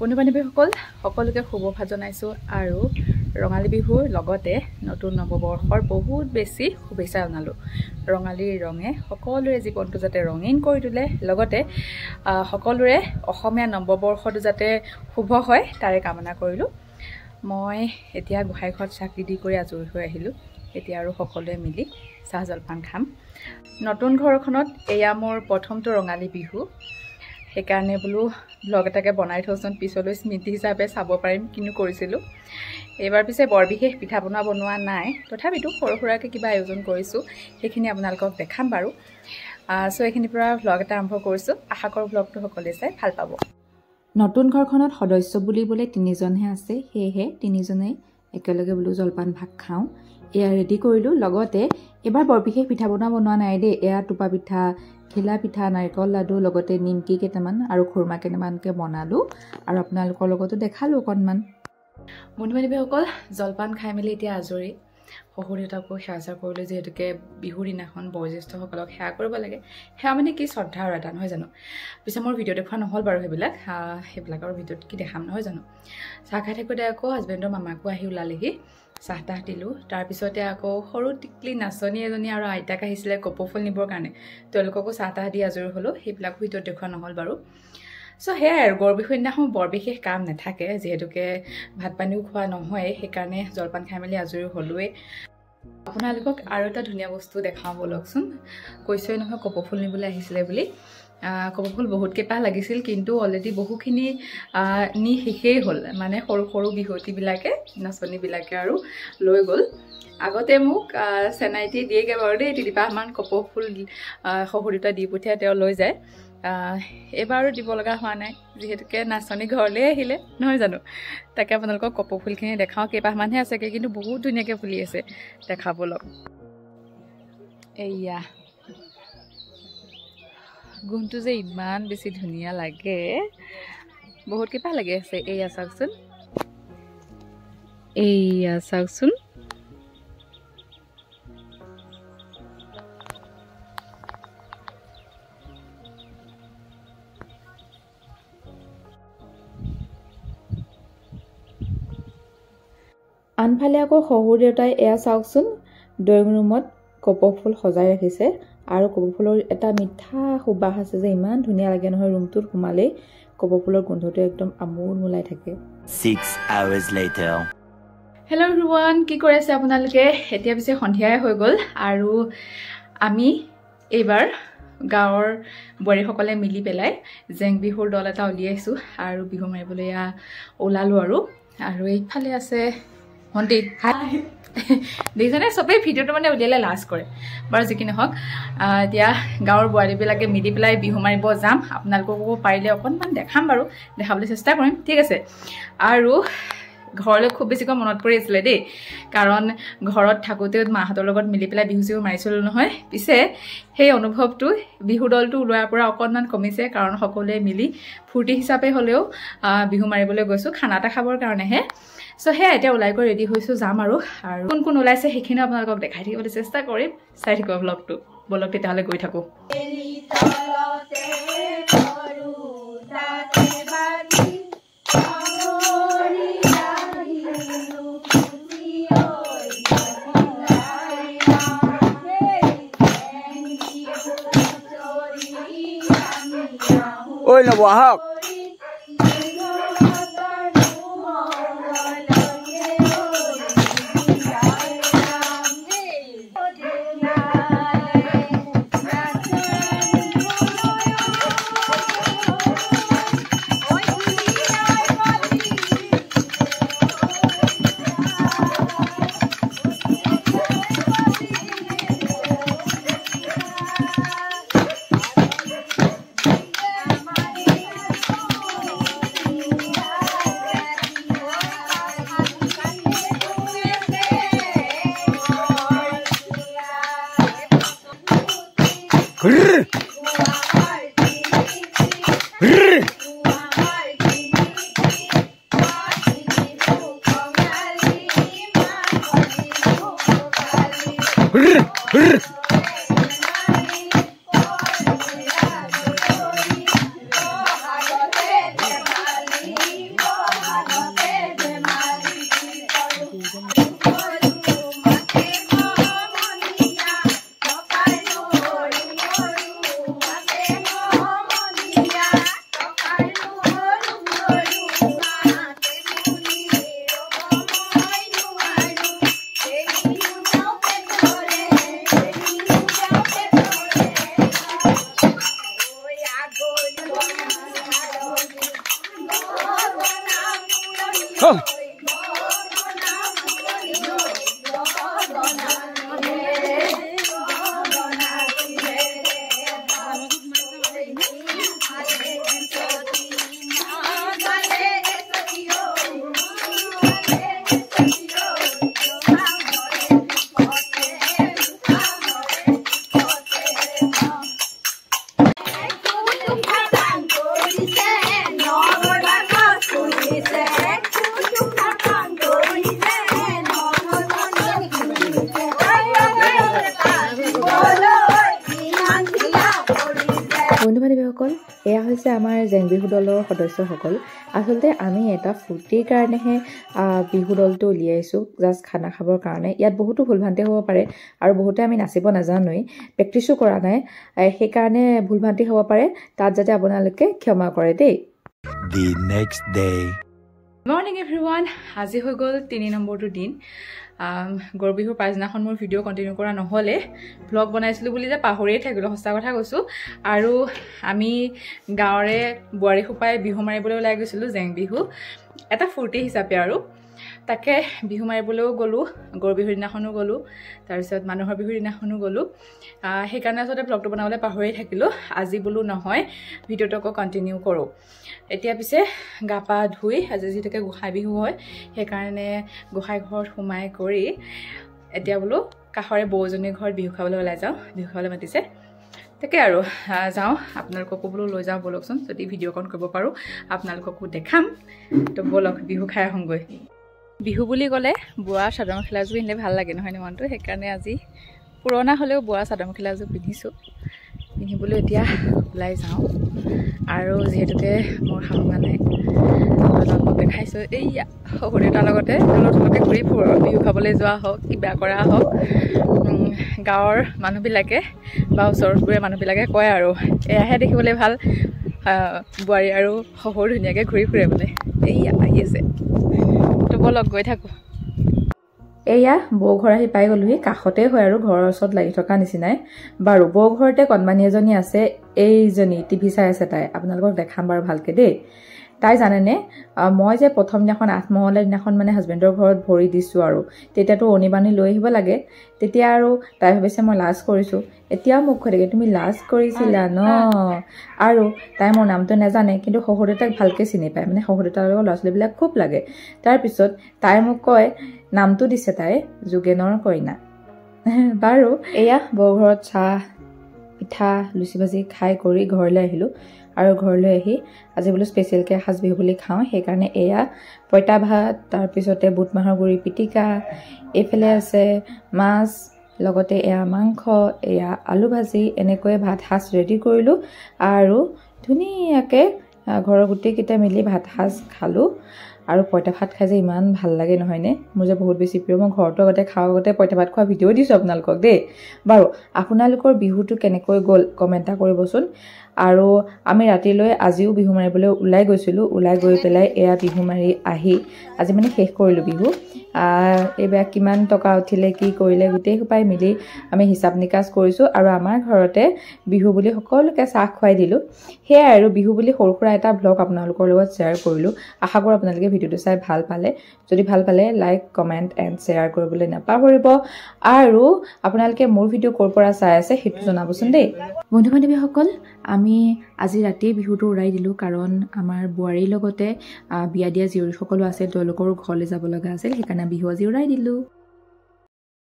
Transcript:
বন্ধু-বান্ধৱীসকল সকলোকে শুভেচ্ছা জনাইছোঁ আৰু ৰঙালী বিহুৰ লগতে নতুন নৱবৰ্ষৰ বহুত বেছি শুভেচ্ছা জনালোঁ। ৰঙালীৰ ৰঙে সকলোৰে জীৱনটো যাতে ৰঙীন কৰি তোলে, লগতে সকলোৰে অসমীয়া নৱবৰ্ষটো যাতে শুভ হয় তাৰে কামনা কৰিলোঁ। মই এতিয়া গোহাঁইঘৰত চাকি দি কৰি আজৰি হৈ আহিলোঁ। এতিয়া আৰু সকলোৱে মিলি চাহ জলপান খাম। নতুন ঘৰখনত এয়া মোৰ প্ৰথমটো ৰঙালী বিহু, সেইকাৰণে বোলো ব্লগ এটাকে বনাই থওঁচোন, পিছলৈ স্মৃতি হিচাপে চাব পাৰিম কিনো কৰিছিলোঁ। এইবাৰ পিছে বৰ বিশেষ পিঠা বনোৱা নাই, তথাপিতো সৰু সুৰাকৈ কিবা আয়োজন কৰিছোঁ, সেইখিনি আপোনালোকক দেখাম বাৰু। চ' এইখিনিৰ পৰা ব্লগ এটা আৰম্ভ কৰিছোঁ। আশা কৰোঁ ব্লগটো সকলোৱে চাই ভাল পাব। নতুন ঘৰখনত সদস্য বুলিবলৈ 3জনহে আছে, সেয়েহে 3জনে একেলগে বোলো জলপান ভাগ খাওঁ। এয়া ৰেডি কৰিলোঁ। লগতে এবাৰ বৰ বিশেষ পিঠা বনোৱা নাই দেই। এয়া টোপা পিঠা, ঘিলা পিঠা, নাৰিকল লাডু, লগতে নিমকি কেইটামান আৰু খুৰমা কেইটামানকৈ বনালোঁ আৰু আপোনালোকৰ লগতো দেখালোঁ অকণমান। বন্ধু-বান্ধৱীসকল জলপান খাই মেলি এতিয়া আজৰি। শহুৰ দেউতাকো সেৱা কৰিলোঁ, যিহেতুকে বিহুৰ দিনাখন বয়োজ্যেষ্ঠসকলক সেৱা কৰিব লাগে। সেৱা মানে কি, শ্ৰদ্ধা আৰু এটা নহয় জানো। পিছে মোৰ ভিডিঅ' দেখুওৱা নহ'ল বাৰু, সেইবিলাকৰ ভিডিঅ'ত কি দেখাম নহয় জানো। চাহ খাই থাকোঁতে আকৌ হাজবেণ্ডৰ মামাকো আহি ওলালেহি, চাহ তাহ দিলোঁ। তাৰপিছতে আকৌ সৰু টিকলি নাচনী এজনী আৰু আইতাক আহিছিলে কপৌ ফুল নিবৰ কাৰণে, তেওঁলোককো চাহ তাহ দি আজৰি হ'লোঁ। সেইবিলাকো ভিডিঅ'ত দেখুওৱা নহ'ল বাৰু। চ' সেয়াই আৰু, গৰু বিহুৰ দিনাখন বৰ বিশেষ কাম নাথাকে, যিহেতুকে ভাত পানীও খোৱা নহয়, সেইকাৰণে জলপান খাই মেলি আজৰি হ'লোৱেই। আপোনালোকক আৰু এটা ধুনীয়া বস্তু দেখাওঁ ব'লকচোন। কৈছোৱে নহয় কপৌ ফুল নিবলৈ আহিছিলে বুলি। কপৌ ফুল বহুত কেইপাহ লাগিছিল, কিন্তু অলৰেডি বহুখিনি নি শেষেই হ'ল, মানে সৰু সৰু বিহুৱতীবিলাকে, নাচনীবিলাকে আৰু লৈ গ'ল। আগতে মোক চেনাইটি দিয়েগৈ বাৰু দেই, 3পাহমান কপৌ ফুল শহুৰ দেউতাই দি পঠিয়াই, তেওঁ লৈ যায়। এইবাৰো দিব লগা হোৱা নাই, যিহেতুকে নাচনী ঘৰলৈ আহিলে নহয় জানো। তাকে আপোনালোকক কপৌ ফুলখিনি দেখাওঁ। কেইপাহমানহে আছেগৈ, কিন্তু বহুত ধুনীয়াকৈ ফুলি আছে, দেখাবলৈ। এইয়া গোন্ধটো যে ইমান বেছি ধুনীয়া লাগে, বহুত কেইপাহ লাগি আছে। এইয়া চাওকচোন, এইয়া চাওকচোন। আনফালে আকৌ শহুৰ দেউতাই এয়া চাওকচোন, ড্ৰয়িং ৰুমত কপৌ ফুল সজাই ৰাখিছে, আৰু কপৌ ফুলৰ এটা মিঠা সুবাস আছে যে ইমান ধুনীয়া লাগে নহয়। ৰুমটোত সোমালেই কপৌ ফুলৰ গোন্ধটো একদম আমোল মোলাই থাকে। 6 hours later. হেল্ল' এভৰিৱান, কি কৰি আছে আপোনালোকে? এতিয়া পিছে সন্ধিয়াই হৈ গ'ল, আৰু আমি এইবাৰ গাঁৱৰ বোৱাৰীসকলে মিলি পেলাই জেং বিহুৰ দল এটা উলিয়াইছোঁ, আৰু বিহু মাৰিবলৈ এয়া ওলালোঁ। আৰু এইফালে আছে ভণ্টি। দেখিছেনে, চবেই ভিডিঅ'টো মানে উলিয়ালে লাজ কৰে বাৰু, যি কি নহওক। এতিয়া গাঁৱৰ বোৱাৰীবিলাকে মিলি পেলাই বিহু মাৰিব যাম। আপোনালোককো পাৰিলে অকণমান দেখাম বাৰু, দেখাবলৈ চেষ্টা কৰিম, ঠিক আছে। আৰু ঘৰলৈ খুব বেছিকৈ মনত পৰি আছিলে দেই, কাৰণ ঘৰত থাকোঁতেও মাহঁতৰ লগত মিলি পেলাই বিহু চিহু মাৰিছিলোঁ নহয়। পিছে সেই অনুভৱটো বিহু দলটো ওলোৱাৰ পৰা অকণমান কমিছে, কাৰণ সকলোৱে মিলি ফূৰ্তি হিচাপে হ'লেও বিহু মাৰিবলৈ গৈছোঁ, খানা এটা খাবৰ কাৰণেহে। চ' সেয়া এতিয়া ওলাই গৈ ৰেডি হৈছোঁ, যাম আৰু কোন কোন ওলাইছে সেইখিনিও আপোনালোকক দেখাই থাকিবলৈ চেষ্টা কৰিম। চাই থাকিব ব্লগটো, বলক তেতিয়াহ'লে গৈ থাকোঁ। Ôi là quả học. এয়া হৈছে আমাৰ জেং বিহু দলৰ সদস্যসকল আসলতে আমি এটা ফুৰ্তিৰ কাৰণেহে বিহু দলটো উলিয়াইছোঁ জাষ্ট খানা খাবৰ কাৰণে ইয়াত বহুতো ভুলভ্ৰান্তি হ'ব পাৰে আৰু বহুতে আমি নাচিব নাজানোৱেই প্ৰেক্টিছো কৰা নাই সেইকাৰণে ভুলভ্ৰান্তি হ'ব পাৰে তাত যাতে আপোনালোকে ক্ষমা কৰে দেই The next day. Morning everyone আজি হৈ গ'ল 3 নম্বৰটো দিন গৰু বিহুৰ পাছদিনাখন মোৰ ভিডিঅ' কণ্টিনিউ কৰা নহ'লে ব্লগ বনাইছিলোঁ বুলি যে পাহৰিয়ে থাকিলোঁ সঁচা কথা কৈছোঁ আৰু আমি গাঁৱৰে বোৱাৰী সোপাই বিহু মাৰিবলৈ ওলাই গৈছিলোঁ জেং বিহু এটা ফূৰ্তি হিচাপে আৰু তাকে বিহু মাৰিবলৈও গ'লোঁ গৰু বিহুৰ দিনাখনো গ'লোঁ তাৰপিছত মানুহৰ বিহুৰ দিনাখনো গ'লোঁ সেইকাৰণে আচলতে ব্লগটো বনাবলৈ পাহৰিয়ে থাকিলোঁ আজি বোলো নহয় ভিডিঅ'টো আকৌ কণ্টিনিউ কৰোঁ এতিয়া পিছে গা পা ধুই আজি যিহেতুকে গোসাঁই বিহু হয় সেইকাৰণে গোসাঁই ঘৰত সোমাই কৰি এতিয়া বোলো কাষৰে বৌজনীৰ ঘৰত বিহু খাবলৈ ওলাই যাওঁ বিহু খাবলৈ মাতিছে তাকে আৰু যাওঁ আপোনালোককো বোলো লৈ যাওঁ ব'লকচোন যদি ভিডিঅ'কণ কৰিব পাৰোঁ আপোনালোককো দেখাম তো ব'লক বিহু খাই আহোঁগৈ বিহু বুলি ক'লে বোৱা চাদৰ মেখেলাযোৰ পিন্ধিলে ভাল লাগে নহয়নে মনটো সেইকাৰণে আজি পুৰণা হ'লেও বোৱা চাদৰ মেখেলাযোৰ পিন্ধিছোঁ পিন্ধিবলৈ এতিয়া ওলাই যাওঁ আৰু যিহেতুকে মোৰ শাহুমা নাই আপোনালোকক দেখাইছোঁ এইয়া শহুৰ দেউতাৰ লগতে নতুনকৈ ঘূৰি ফুৰোঁ বিহু খাবলৈ যোৱা হওক কিবা কৰা হওক গাঁৱৰ মানুহবিলাকে বা ওচৰ চুবুৰীয়া মানুহবিলাকে কয় আৰু এয়াহে দেখিবলৈ ভাল বোৱাৰী আৰু শহুৰ ধুনীয়াকৈ ঘূৰি ফুৰে বোলে এইয়া আহি আছে তো ব'লক গৈ থাকোঁ এয়া বৌ ঘৰ আহি পাই গ'লোহি কাষতে হয় আৰু ঘৰৰ ওচৰত লাগি থকা নিচিনাই বাৰু বৌ ঘৰতে কণমানি এজনী আছে এইজনী টিভি চাই আছে তাই আপোনালোকক দেখাম বাৰু ভালকৈ দেই তাই জানেনে মই যে প্ৰথম দিনাখন আঠমঙলা দিনাখন মানে হাজবেণ্ডৰ ঘৰত ভৰি দিছোঁ আৰু তেতিয়াতো অনিবানি লৈ আহিব লাগে তেতিয়া আৰু তাই ভাবিছে মই লাজ কৰিছোঁ এতিয়াও মোক কৈ থাকে তুমি লাজ কৰিছিলা ন আৰু তাই মোৰ নামটো নাজানে কিন্তু শহুৰ দেউতাক ভালকৈ চিনি পায় মানে শহুৰ দেউতাৰ লগত ল'ৰা ছোৱালীবিলাক খুব লাগে তাৰপিছত তাই মোক কয় নামটো দিছে তাই যোগেনৰ কইনা বাৰু এয়া বৌ ঘৰত চাহ পিঠা লুচি ভাজি খাই কৰি ঘৰলৈ আহিলোঁ আৰু ঘৰলৈ আহি আজি বোলো স্পেচিয়েলকৈ এসাঁজ বিহু বুলি খাওঁ সেইকাৰণে এয়া পঁইতা ভাত তাৰপিছতে বুট মাহৰ গুড়ি পিটিকা এইফালে আছে মাছ লগতে এয়া মাংস এয়া আলু ভাজি এনেকৈ ভাত সাজ ৰেডি কৰিলোঁ আৰু ধুনীয়াকৈ ঘৰৰ গোটেইকেইটা মিলি ভাত সাজ খালোঁ আৰু পঁইতা ভাত খাই যে ইমান ভাল লাগে নহয়নে মোৰ যে বহুত বেছি প্ৰিয় মই ঘৰটো আগতে খাওঁ আগতে পঁইতা ভাত খোৱা ভিডিঅ' দিছোঁ আপোনালোকক দেই বাৰু আপোনালোকৰ বিহুটো কেনেকৈ গ'ল কমেণ্ট এটা কৰিবচোন আৰু আমি ৰাতিলৈ আজিও বিহু মাৰিবলৈ ওলাই গৈছিলোঁ ওলাই গৈ পেলাই এয়া বিহু মাৰি আহি আজি মানে শেষ কৰিলোঁ বিহু এইবাৰ কিমান টকা উঠিলে কি কৰিলে গোটেই সোপাই মিলি আমি হিচাপ নিকাচ কৰিছোঁ আৰু আমাৰ ঘৰতে বিহু বুলি সকলোকে চাহ খুৱাই দিলোঁ সেয়াই আৰু বিহু বুলি সৰু সুৰা এটা ব্লগ আপোনালোকৰ লগত শ্বেয়াৰ কৰিলোঁ আশা কৰোঁ আপোনালোকে ভিডিঅ'টো চাই ভাল পালে যদি ভাল পালে লাইক কমেণ্ট এণ্ড শ্বেয়াৰ কৰিবলৈ নাপাহৰিব আৰু আপোনালোকে মোৰ ভিডিঅ' ক'ৰ পৰা চাই আছে সেইটো জনাবচোন দেই বন্ধু বান্ধৱীসকল আমি আজি ৰাতিয়ে বিহুটো উৰাই দিলোঁ কাৰণ আমাৰ বোৱাৰীৰ লগতে বিয়া দিয়া জীয়ৰীসকলো আছিল তেওঁলোকৰো ঘৰলৈ যাব লগা আছিল সেইকাৰণে বিহু আজি উৰাই দিলোঁ